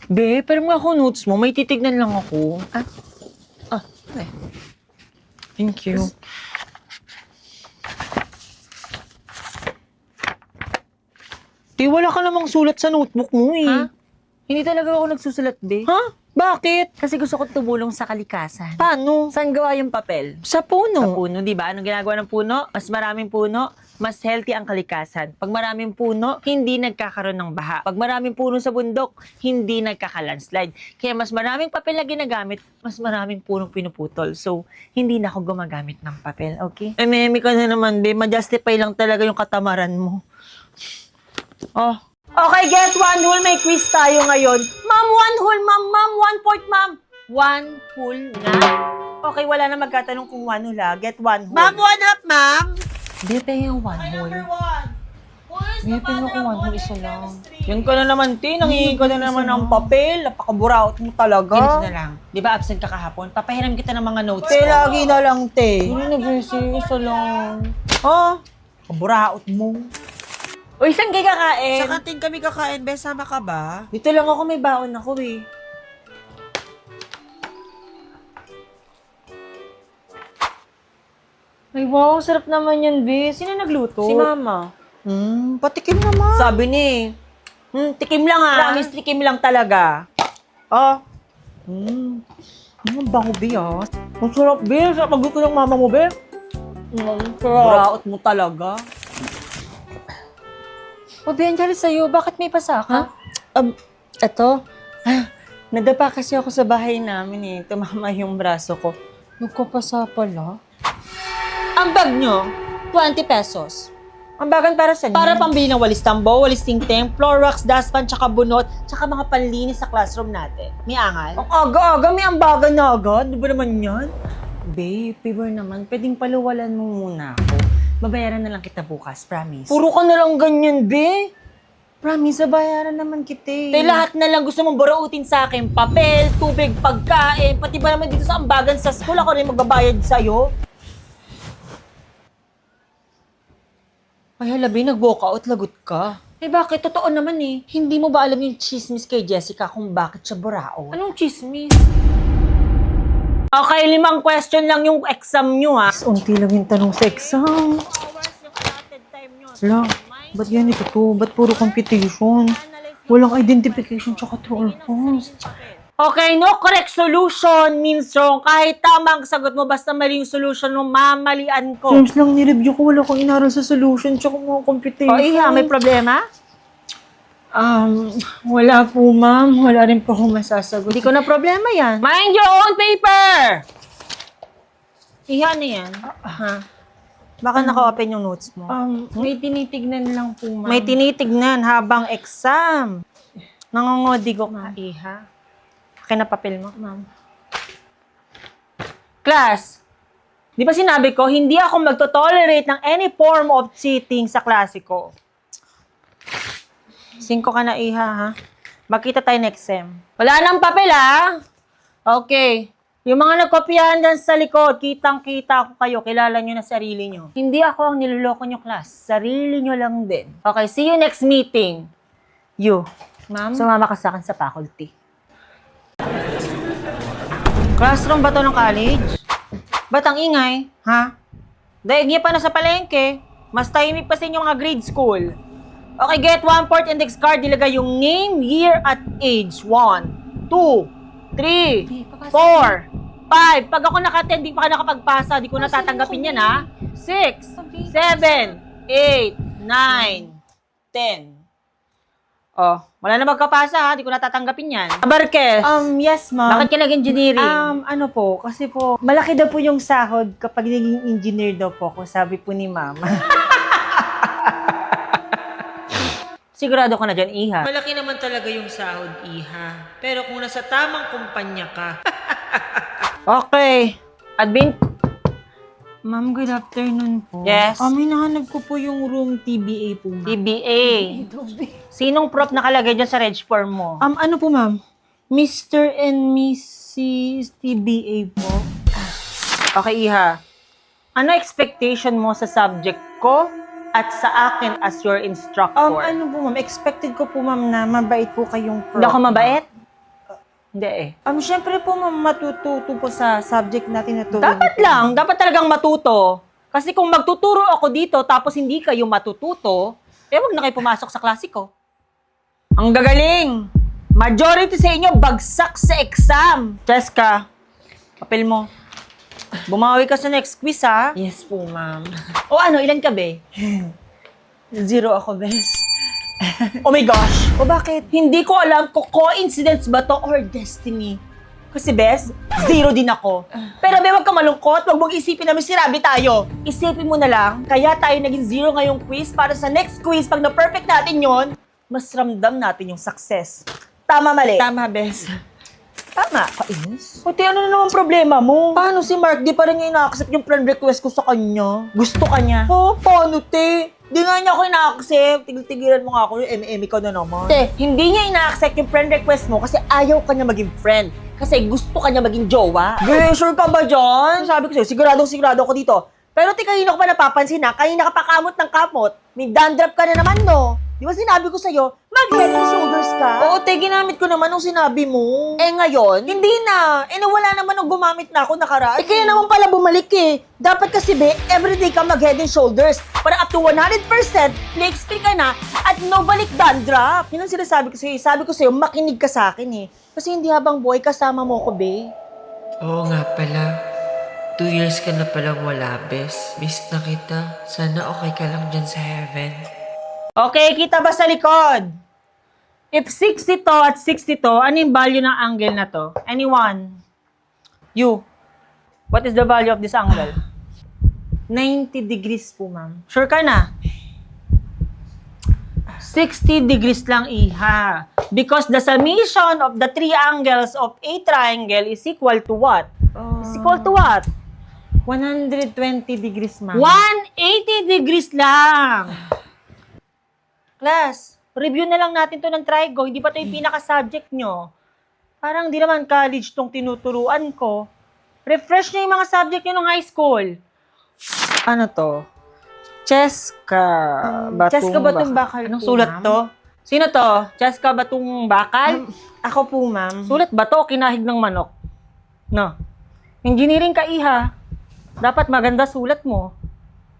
Be, pero mga ako notes mo, may titignan lang ako. Okay. Thank you. Di, wala ka namang sulat sa notebook mo eh. Ha? Hindi talaga ako nagsusulat, be. Ha? Bakit? Kasi gusto ko tumulong sa kalikasan. Paano? Saan gawa yung papel? Sa puno. Sa puno, di ba? Anong ginagawa ng puno? Mas maraming puno, mas healthy ang kalikasan. Pag maraming puno, hindi nagkakaroon ng baha. Pag maraming puno sa bundok, hindi nagkakalandslide. Kaya mas maraming papel na ginagamit, mas maraming punong pinuputol. So, hindi na ako gumagamit ng papel, okay? Meme ka na naman, be. Ma-justify lang talaga yung katamaran mo. Oh. Okay, get one whole. May quiz tayo ngayon. Ma'am, one whole, ma'am. Ma'am, 1/4, ma'am. One whole nga. Okay, wala na magkatanong kung one whole, ha? Get one whole. Ma'am, 1/2, ma'am. Di pa yung one whole. Be, pero kung ano, isa lang. Yan ka na naman, te. Nangingi ka na naman ng papel. Napakaburaot mo talaga. Ganito na lang. Di ba absent ka kahapon? Papahiram kita ng mga notes Te, ko. lagi na lang, te. Hindi na, busy. Isa lang. Oh, kaburaot mo. Uy, saan kayo kakain? Sa kantin kami kakain, be. Sama ka ba? Dito lang ako, may baon ako eh. Ay, wow. Sarap naman yan, be. Sino nagluto? Si Mama. Patikim naman. Sabi ni, tikim lang ha. Promise, tikim lang talaga. Ah. Ang bango, be, ah. Ang sarap, be. Sarap magluto ng mama mo, be. Sarap. Buraot mo talaga. O, be, Angel, sa'yo, bakit may pasaka? Eto, nadapa kasi ako sa bahay namin eh. Tumama yung braso ko. Nagkapasa pala. Ang bag nyo, 20 pesos. Ang bagan para saan Para yan? pambili ng walis tambo, walis tingting, floor wax, dustpan, tsaka bunot, tsaka mga panlinis sa classroom natin. May angal? Ang aga-aga, may ambagan na agad. Di ba naman yan? Babe, favor naman, pwedeng paluwalan mo muna ako. Babayaran na lang kita bukas, promise. Puro ka na lang ganyan, be. Promise, babayaran naman kita eh. Te, lahat na lang gusto mong burautin sa akin. Papel, tubig, pagkain, pati ba naman dito sa ambagan sa school, ako rin magbabayad sa'yo. Ay, halabi, nag-walk out, lagot ka. Eh bakit? Totoo naman eh. Hindi mo ba alam yung chismis kay Jessica kung bakit siya burao? Anong chismis? Okay, 5 question lang yung exam nyo ha. Unti lang yung tanong sa exam. Wala. Ba't ganito to? Ba't puro competition? Walang identification tsaka true or false. Okay, no correct solution means wrong. Kahit tama ang sagot mo, basta mali yung solution mo, mamalian ko. Terms lang ni-review ko. Wala kong inaral sa solution tsaka mga competition. O, Iha, may problema? Wala po, ma'am. Wala rin po akong masasagot. Hindi ko na problema yan. Mind your own paper! Iha na yan. Ha? Baka naka-open yung notes mo. May tinitignan lang po, ma'am. May tinitignan habang exam. Nangongodigo ka, Iha. Akin na papel mo. ma'am. Class, di ba sinabi ko, hindi ako magto-tolerate ng any form of cheating sa klase ko. 5 ka na, Iha, ha? Magkita tayo next sem. Wala nang papel, ha? Okay. Yung mga nagkopyahan dyan sa likod, kitang-kita ko kayo, kilala nyo na sarili nyo. Hindi ako ang niloloko nyo, class. Sarili nyo lang din. Okay, see you next meeting. You. Ma'am? Sumama ka sa akin sa faculty. Classroom ba to ng college? Ba't ang ingay? Ha? Daig niya pa na sa palengke. Mas tahimik pa sa inyong mga grade school. Okay, get 1/4 index card. Ilagay yung name, year, at age. 1, 2, 3, 4, 5. Pag ako naka-10, di pa ka nakapagpasa. Di ko natatanggapin yan, ha? 6, 7, 8, 9, 10. Oh, wala na magkapasa, ha? Di ko natatanggapin yan. Abarkes, Yes, ma'am. bakit ka nag-engineering? Ano po, kasi po, malaki daw po yung sahod kapag naging engineer daw po ako, sabi po ni mama. Sigurado ka na dyan, Iha. Malaki naman talaga yung sahod, Iha. Pero kung nasa tamang kumpanya ka, Okay. Admin, Ma'am, good afternoon po. Yes? Hinahanap ko po yung room TBA po, ma'am. TBA. Sinong prop nakalagay dyan sa reg form mo? Ano po, ma'am? Mr. and Mrs. TBA po. Okay, Iha. Ano expectation mo sa subject ko at sa akin as your instructor? Ano po, ma'am? Expected ko po, ma'am, na mabait po kayong pro. Hindi ako mabait? Hindi eh. Syempre po, ma'am, matututo po sa subject natin na to. Dapat talagang matuto. Kasi kung magtuturo ako dito tapos hindi kayo matututo, wag na kayo pumasok sa klase ko. Ang gagaling! Majority sa inyo bagsak sa exam. Cheska, papel mo. Bumawi ka sa next quiz, ha? Yes po, ma'am. O ano, ilan ka, be? 0 ako, bes. Oh my gosh! O bakit? Hindi ko alam kung coincidence ba to or destiny. Kasi, bes, 0 din ako. Pero, be, wag ka malungkot. Wag mong isipin na may sinabi tayo. Isipin mo na lang, kaya tayo naging 0 ngayong quiz para sa next quiz, pag na-perfect natin yon, mas ramdam natin yung success. Tama, mali? Tama, bes. Tama. O, te, ano na naman problema mo? Paano si Mark? Di pa rin niya ina-accept yung friend request ko sa kanya. Gusto ka niya? Oh, paano, te? Di nga niya ako ina-accept. Tigil-tigilan mo nga ako yung eme-eme ka na naman. Te, hindi niya ina-accept yung friend request mo kasi ayaw ka niya maging friend. Kasi gusto ka niya maging jowa. Be, sure ka ba dyan? Sabi ko sa'yo, sigurado ako dito. Pero te, kanina ko pa napapansin na, kanina ka pa kamot ng kamot. May dandruff ka na naman, no? Di ba sinabi ko sa'yo, mag-head and shoulders ka? Oo, te, ginamit ko naman nung sinabi mo. Eh ngayon, Hindi na. Nawala naman nung gumamit na ako nakaraan. kaya naman pala bumalik eh. Dapat kasi be, everyday ka mag-head and shoulders. Para up to 100%, play-explain ka na at no balik dandruff. Yun ang sinasabi ko sa'yo. Sabi ko sa'yo, makinig ka sa akin eh. Kasi hindi habang buhay kasama mo ko, be. Oo nga pala. 2 years ka na palang wala, bes. Miss na kita. Sana okay ka lang dyan sa heaven. Okay, kita ba sa likod? If 60 to at 62, ano yung value ng angle na to? Anyone? You. What is the value of this angle? 90 degrees po, ma'am. Sure ka na? 60 degrees lang, iha. Because the summation of the three angles of a triangle is equal to what? Is equal to what? 120 degrees, ma'am. 180 degrees lang. Class, review na lang natin to ng Trigo. Hindi pa to yung pinaka-subject nyo. Parang di naman college tong tinuturuan ko. Refresh nyo yung mga subject nyo nung high school. Ano to? Cheska Cheska Batong Bakal Anong po, sulat ma'am? to? Sino to? Cheska Batong Bakal? Ako po, ma'am. Sulat ba to o kinahig ng manok? No. Engineering ka, iha. Dapat maganda sulat mo.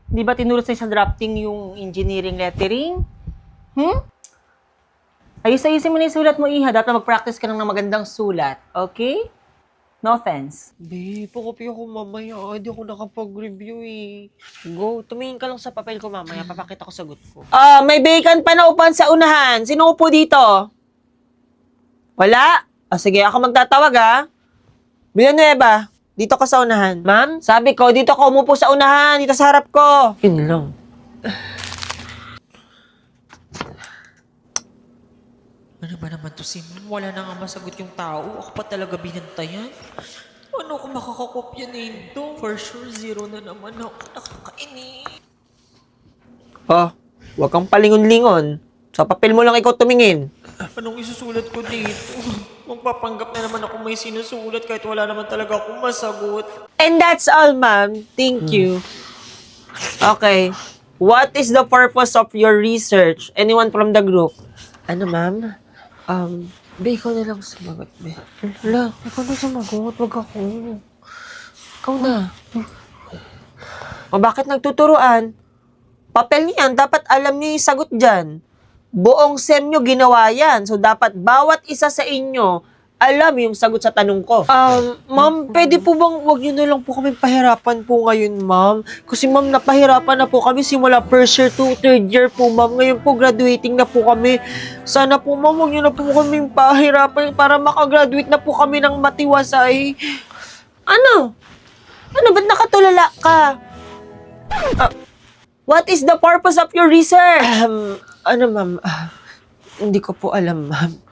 Di ba tinulot sa'yo sa drafting yung engineering lettering? Ayos-ayusin mo na yung sulat mo, iha. Dapat mag-practice ka ng magandang sulat. Okay? No offense. Be, pakopya ko mamaya. Hindi ako nakapag-review eh. Go, tumingin ka lang sa papel ko mamaya. Papakita ko sagot ko. May vacant pa na upan sa unahan. Sino upo dito? Wala? Sige, ako magtatawag, ha? Villanueva, dito ka sa unahan. Ma'am? Sabi ko, dito ka umupo sa unahan. Dito sa harap ko. Yun lang. Ano ba naman to si Ma'am? Wala na nga masagot yung tao. Ako pa talaga binantayan. Ano kung makakakopya nito? For sure, 0 na naman ako. Nakakainis. Huwag kang palingon-lingon. Sa papel mo lang ikaw tumingin. Anong isusulat ko dito? Magpapanggap na naman ako may sinusulat kahit wala naman talaga akong masagot. And that's all, ma'am. Thank you. Okay. What is the purpose of your research? Anyone from the group? Ano, ma'am? Be, ikaw na lang sumagot, be. Wala, ikaw na sumagot. Wag ako. Ikaw na. O bakit nagtuturuan? Papel niyan, dapat alam niyo yung sagot dyan. Buong SEM nyo ginawa yan. So, dapat bawat isa sa inyo alam yung sagot sa tanong ko. Ma'am, pwede po bang wag niyo na lang po kami pahirapan po ngayon, ma'am? Kasi ma'am, napahirapan na po kami simula first year to third year po, ma'am. Ngayon po, graduating na po kami. Sana po, ma'am, wag niyo na po kami pahirapan para makagraduate na po kami ng matiwasay. Ano? Ano, ba't nakatulala ka? What is the purpose of your research? Ano, ma'am? Hindi ko po alam, ma'am.